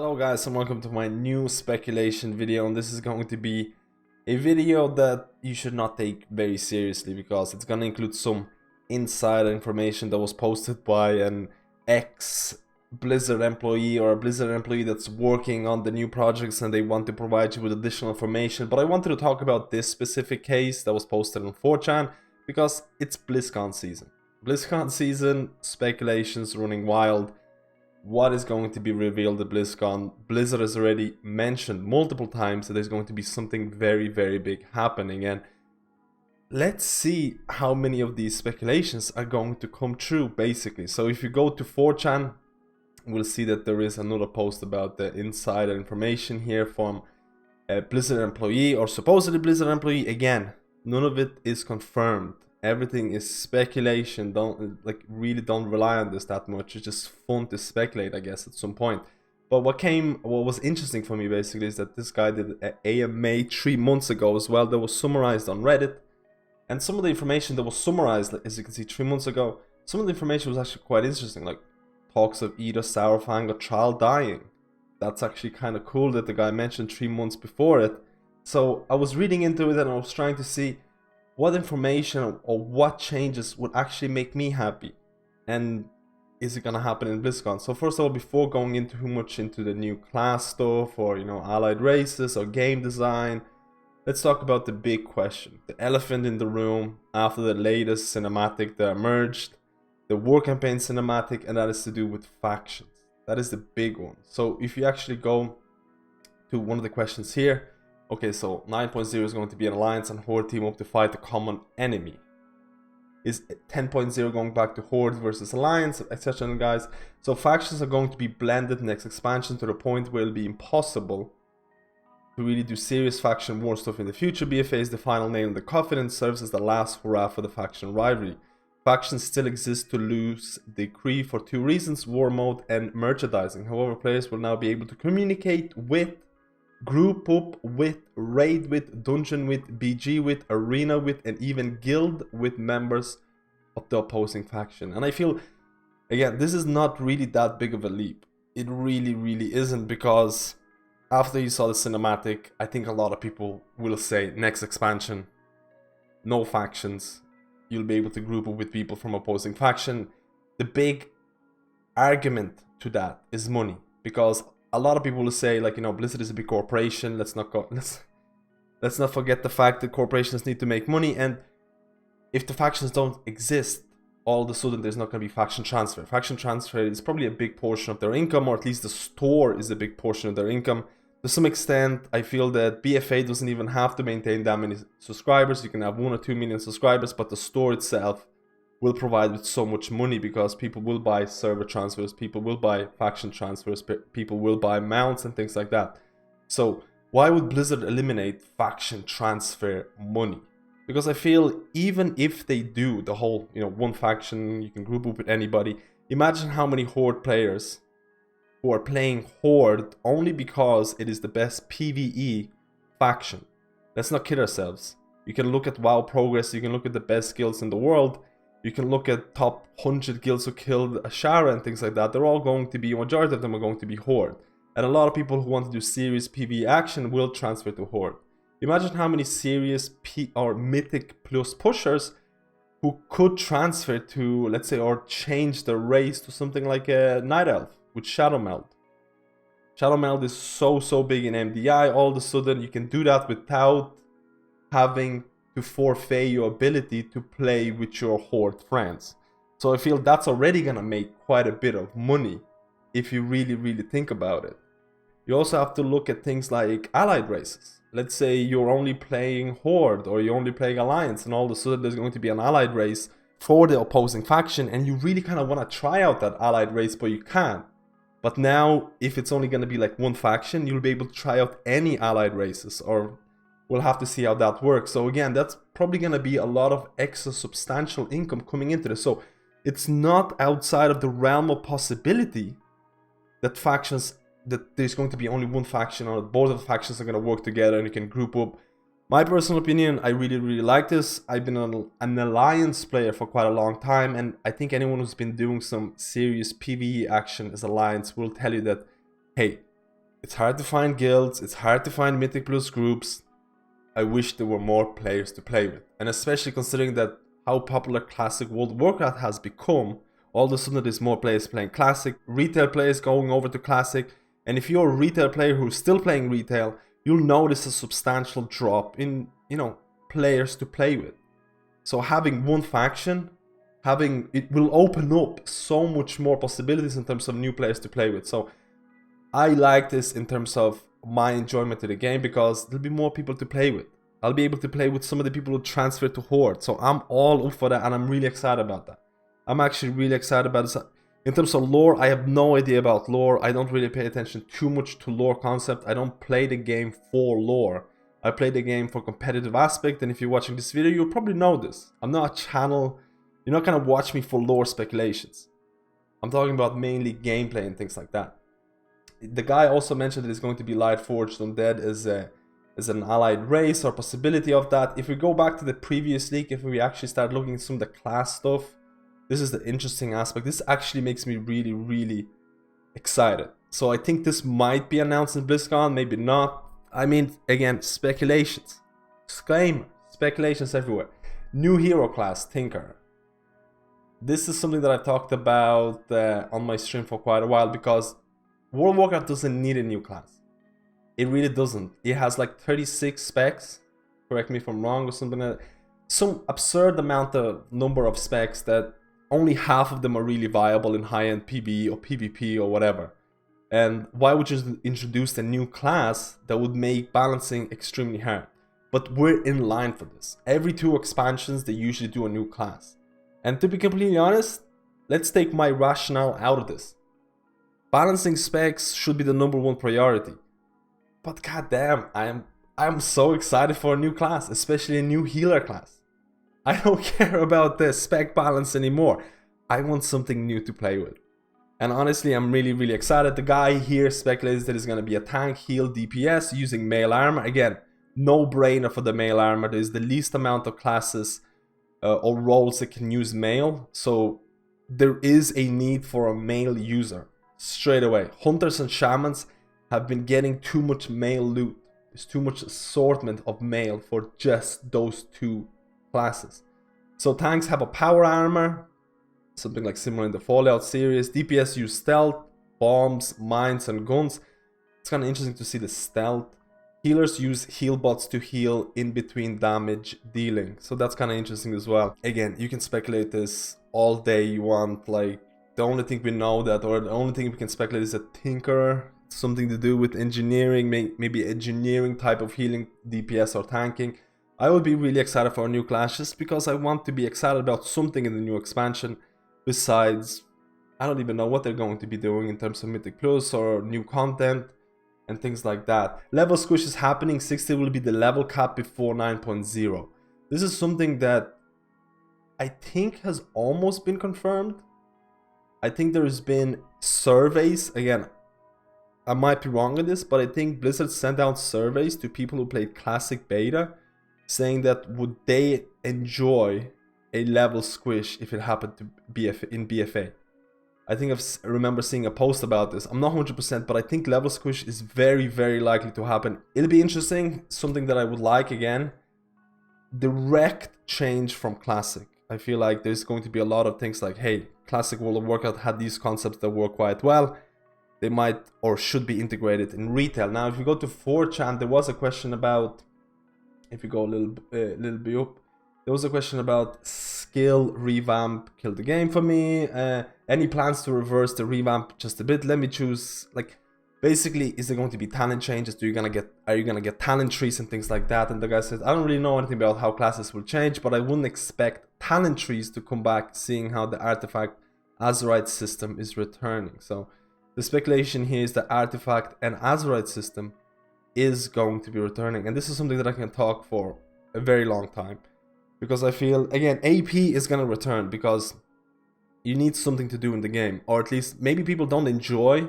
Hello guys and welcome to my new speculation video, and this is going to be a video that you should not take very seriously because it's going to include some insider information that was posted by an ex-Blizzard employee or a Blizzard employee that's working on the new projects, and they want to provide you with additional information. But I wanted to talk about this specific case that was posted on 4chan because it's BlizzCon season. BlizzCon season, speculations running wild. What is going to be revealed at BlizzCon? Blizzard has already mentioned multiple times that there's going to be something very, very big happening, and let's see how many of these speculations are going to come true, basically. So if you go to 4chan, we'll see that there is another post about the insider information here from a Blizzard employee, or supposedly Blizzard employee. Again, none of it is confirmed. Everything is speculation. Don't rely on this that much. It's just fun to speculate, I guess, at some point. But what was interesting for me basically is that this guy did an AMA 3 months ago as well, that was summarized on Reddit. And some of the information that was summarized, as you can see, 3 months ago, some of the information was actually quite interesting, like talks of either Saurfang or child dying. That's actually kind of cool that the guy mentioned 3 months before it. So I was reading into it and I was trying to see what information or what changes would actually make me happy, and is it gonna happen in BlizzCon? So first of all, before going into too much into the new class stuff or allied races or game design, let's talk about the big question, the elephant in the room after the latest cinematic that emerged, the war campaign cinematic, and that is to do with factions. That is the big one. So if you actually go to one of the questions here. Okay, so 9.0 is going to be an alliance and horde team up to fight a common enemy. Is 10.0 going back to horde versus alliance, etc. guys? So factions are going to be blended next expansion to the point where it'll be impossible to really do serious faction war stuff in the future. BfA is the final nail in the coffin and serves as the last hurrah for the faction rivalry. Factions still exist to lose decree for two reasons: war mode and merchandising. However, players will now be able to communicate with, group up with, raid with, dungeon with, BG with, arena with, and even guild with members of the opposing faction. And I feel, again, this is not really that big of a leap. It really isn't, because after you saw the cinematic, I think a lot of people will say next expansion, no factions, you'll be able to group up with people from opposing faction. The big argument to that is money, because a lot of people will say, like, Blizzard is a big corporation. Let's not forget the fact that corporations need to make money, and if the factions don't exist, all of a sudden there's not going to be faction transfer. Faction transfer is probably a big portion of their income, or at least the store is a big portion of their income. To some extent, I feel that BfA doesn't even have to maintain that many subscribers. You can have 1 or 2 million subscribers, but the store itself will provide with so much money, because people will buy server transfers, people will buy faction transfers, people will buy mounts and things like that. So why would Blizzard eliminate faction transfer money? Because I feel even if they do the whole, one faction, you can group up with anybody, imagine how many horde players who are playing horde only because it is the best PvE faction. Let's not kid ourselves. You can look at WoW progress, you can look at the best guilds in the world, you can look at top 100 guilds who killed Ashara and things like that. They're all going to be, majority of them are going to be horde. And a lot of people who want to do serious PvE action will transfer to horde. Imagine how many serious or mythic plus pushers who could transfer to, let's say, or change their race to something like a Night Elf with Shadow Meld. Shadow Meld is so big in MDI. All of a sudden you can do that without having to forfeit your ability to play with your horde friends. So I feel that's already gonna make quite a bit of money if you really think about it. You also have to look at things like allied races. Let's say you're only playing horde or you're only playing alliance, and all of a sudden there's going to be an allied race for the opposing faction, and you really kind of want to try out that allied race, but you can't. But now, if it's only going to be like one faction, you'll be able to try out any allied races, or we'll have to see how that works. So again, that's probably going to be a lot of extra substantial income coming into this. So it's not outside of the realm of possibility that there's going to be only one faction, or both of the factions are going to work together and you can group up. My personal opinion, I really like this. I've been an alliance player for quite a long time, and I think anyone who's been doing some serious PvE action as alliance will tell you that, hey, It's hard to find guilds, it's hard to find Mythic Plus groups. I wish there were more players to play with. And especially considering that how popular Classic World of Warcraft has become, all of a sudden there's more players playing Classic, retail players going over to Classic, and if you're a retail player who's still playing retail, you'll notice a substantial drop in, players to play with. So having one faction, it will open up so much more possibilities in terms of new players to play with. So I like this in terms of my enjoyment of the game, because there'll be more people to play with. I'll be able to play with some of the people who transfer to Horde. So I'm all up for that, and I'm really excited about that. I'm actually really excited about this. In terms of lore, I have no idea about lore. I don't really pay attention too much to lore concept. I don't play the game for lore. I play the game for competitive aspect, and if you're watching this video, you'll probably know this. I'm not a channel, you're not gonna watch me for lore speculations. I'm talking about mainly gameplay and things like that. The guy also mentioned that it's going to be Lightforged Undead as an allied race, or possibility of that. If we go back to the previous leak, if we actually start looking at some of the class stuff, this is the interesting aspect. This actually makes me really, really excited. So I think this might be announced in BlizzCon, maybe not. I mean, again, speculations. Disclaimer, speculations everywhere. New hero class, Tinker. This is something that I've talked about on my stream for quite a while, because World of Warcraft doesn't need a new class. It really doesn't. It has like 36 specs, correct me if I'm wrong, or something like that. Some absurd number of specs that only half of them are really viable in high-end PvE or PvP or whatever. And why would you introduce a new class that would make balancing extremely hard? But we're in line for this. Every 2 expansions, they usually do a new class. And to be completely honest, let's take my rationale out of this. Balancing specs should be the #1 priority. But goddamn, I'm so excited for a new class, especially a new healer class. I don't care about the spec balance anymore. I want something new to play with. And honestly, I'm really, really excited. The guy here speculates that it's going to be a tank heal DPS using mail armor. Again, no brainer for the mail armor. There's the least amount of classes or roles that can use mail. So there is a need for a mail user. Straight away, hunters and shamans have been getting too much mail loot. There's too much assortment of mail for just those 2 classes. So tanks have a power armor, something like similar in the Fallout series. DPS use stealth, bombs, mines, and guns. It's kind of interesting to see the stealth. Healers use heal bots to heal in between damage dealing. So that's kind of interesting as well. Again, you can speculate this all day you want. Like, the only thing we know that, or the only thing we can speculate is a Tinker, something to do with engineering, maybe engineering type of healing, DPS or tanking. I would be really excited for a new class, just because I want to be excited about something in the new expansion. Besides, I don't even know what they're going to be doing in terms of Mythic Plus or new content and things like that. Level squish is happening. 60 will be the level cap before 9.0. This is something that I think has almost been confirmed. I think there's been surveys. Again, I might be wrong on this, but I think Blizzard sent out surveys to people who played Classic Beta, saying that would they enjoy a level squish if it happened to in BfA. I think I remember seeing a post about this. I'm not 100%, but I think level squish is very, very likely to happen. It'll be interesting. Something that I would like, again, direct change from Classic. I feel like there's going to be a lot of things like, hey, Classic World of Warcraft had these concepts that work quite well. They might or should be integrated in retail. Now, if we go to 4chan, there was a question about, if you go a little bit up, there was a question about skill revamp killed the game for me. Any plans to reverse the revamp just a bit? Let me choose, like, basically, is there going to be talent changes? Are you gonna get talent trees and things like that? And the guy says, I don't really know anything about how classes will change, but I wouldn't expect talent trees to come back, seeing how the artifact Azeroth system is returning. So the speculation here is that artifact and Azeroth system is going to be returning, and this is something that I can talk for a very long time, because I feel, again, AP is gonna return because you need something to do in the game, or at least maybe people don't enjoy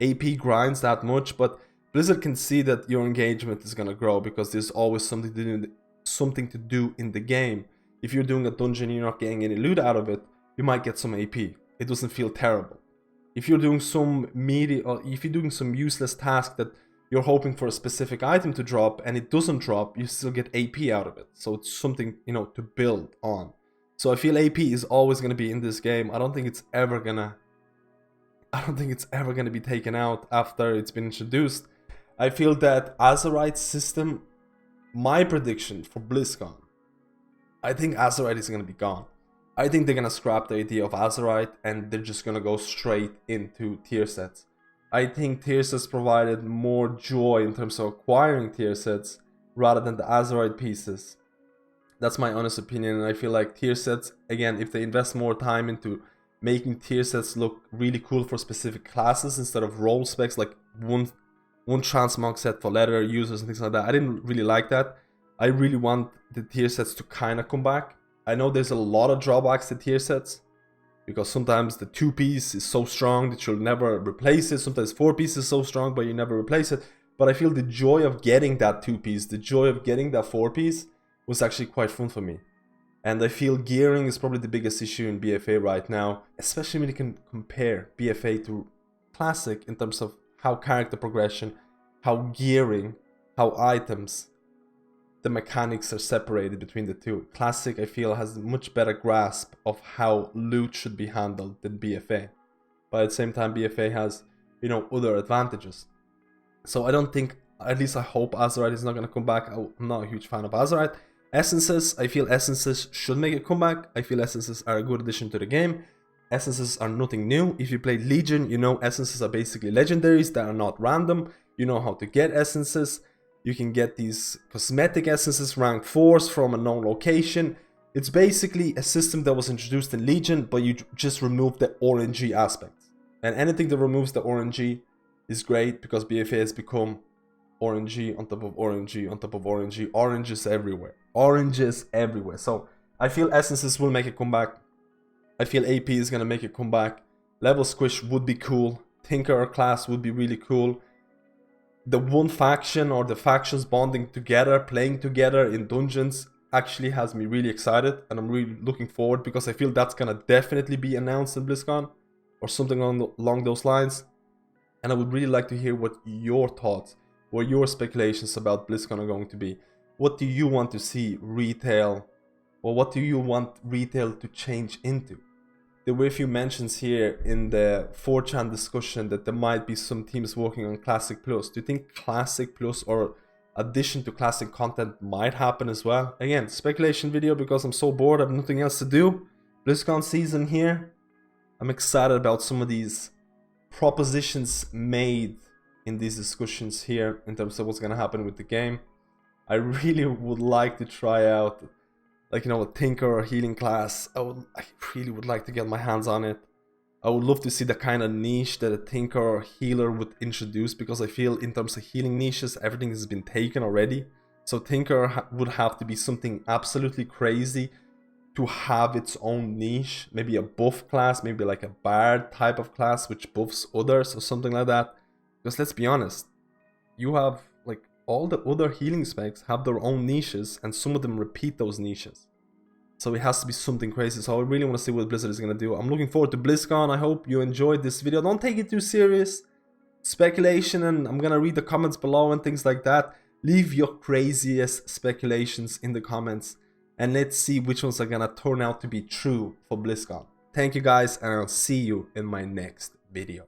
AP grinds that much, but Blizzard can see that your engagement is gonna grow because there's always something to do in the game. If you're doing a dungeon and you're not getting any loot out of it, you might get some AP. It doesn't feel terrible. If you're doing some media, or if you're doing some useless task that you're hoping for a specific item to drop and it doesn't drop, you still get AP out of it. So it's something, you know, to build on. So I feel AP is always going to be in this game. I don't think it's ever gonna be taken out after it's been introduced. I feel that Azeroth's system, my prediction for BlizzCon, I think Azeroth is going to be gone. I think they're going to scrap the idea of Azeroth and they're just going to go straight into tier sets. I think tier sets provided more joy in terms of acquiring tier sets rather than the Azeroth pieces. That's my honest opinion, and I feel like tier sets, again, if they invest more time into making tier sets look really cool for specific classes instead of role specs, like one transmog set for leather users and things like that. I didn't really like that. I really want the tier sets to kind of come back. I know there's a lot of drawbacks to tier sets, because sometimes the 2-piece is so strong that you'll never replace it. Sometimes 4-piece is so strong, but you never replace it. But I feel the joy of getting that 2-piece, the joy of getting that 4-piece was actually quite fun for me. And I feel gearing is probably the biggest issue in BfA right now, especially when you can compare BfA to Classic in terms of how character progression, how gearing, how items, the mechanics are separated between the two. Classic, I feel, has a much better grasp of how loot should be handled than BfA. But at the same time, BfA has, you know, other advantages. So I don't think, at least I hope Azeroth is not going to come back. I'm not a huge fan of Azeroth. Essences, I feel Essences should make a comeback. I feel Essences are a good addition to the game. Essences are nothing new. If you played Legion, you know Essences are basically legendaries that are not random. You know how to get Essences. You can get these cosmetic Essences rank 4s from a known location. It's basically a system that was introduced in Legion, but you just remove the RNG aspect. And anything that removes the RNG is great, because BfA has become RNG on top of RNG on top of RNG. Oranges everywhere. Oranges everywhere. So I feel Essences will make a comeback. I feel AP is going to make a comeback. Level Squish would be cool. Tinkerer class would be really cool. The one faction or the factions bonding together, playing together in dungeons, actually has me really excited. And I'm really looking forward, because I feel that's going to definitely be announced in BlizzCon or something along those lines. And I would really like to hear what your thoughts or your speculations about BlizzCon are going to be. What do you want to see retail, or what do you want retail to change into? There were a few mentions here in the 4chan discussion that there might be some teams working on Classic Plus. Do you think Classic Plus or addition to Classic content might happen as well? Again, speculation video, because I'm so bored, I have nothing else to do. BlizzCon season here. I'm excited about some of these propositions made in these discussions here in terms of what's going to happen with the game. I really would like to try out, like, you know, a Tinker or healing class. I really would like to get my hands on it. I would love to see the kind of niche that a Tinker or healer would introduce, because I feel in terms of healing niches, everything has been taken already. So Tinker would have to be something absolutely crazy to have its own niche. Maybe a buff class, maybe like a bard type of class which buffs others or something like that. Because let's be honest, you have, like, all the other healing specs have their own niches, and some of them repeat those niches. So it has to be something crazy. So I really want to see what Blizzard is going to do. I'm looking forward to BlizzCon. I hope you enjoyed this video. Don't take it too serious. Speculation, and I'm going to read the comments below and things like that. Leave your craziest speculations in the comments, and let's see which ones are going to turn out to be true for BlizzCon. Thank you guys, and I'll see you in my next video.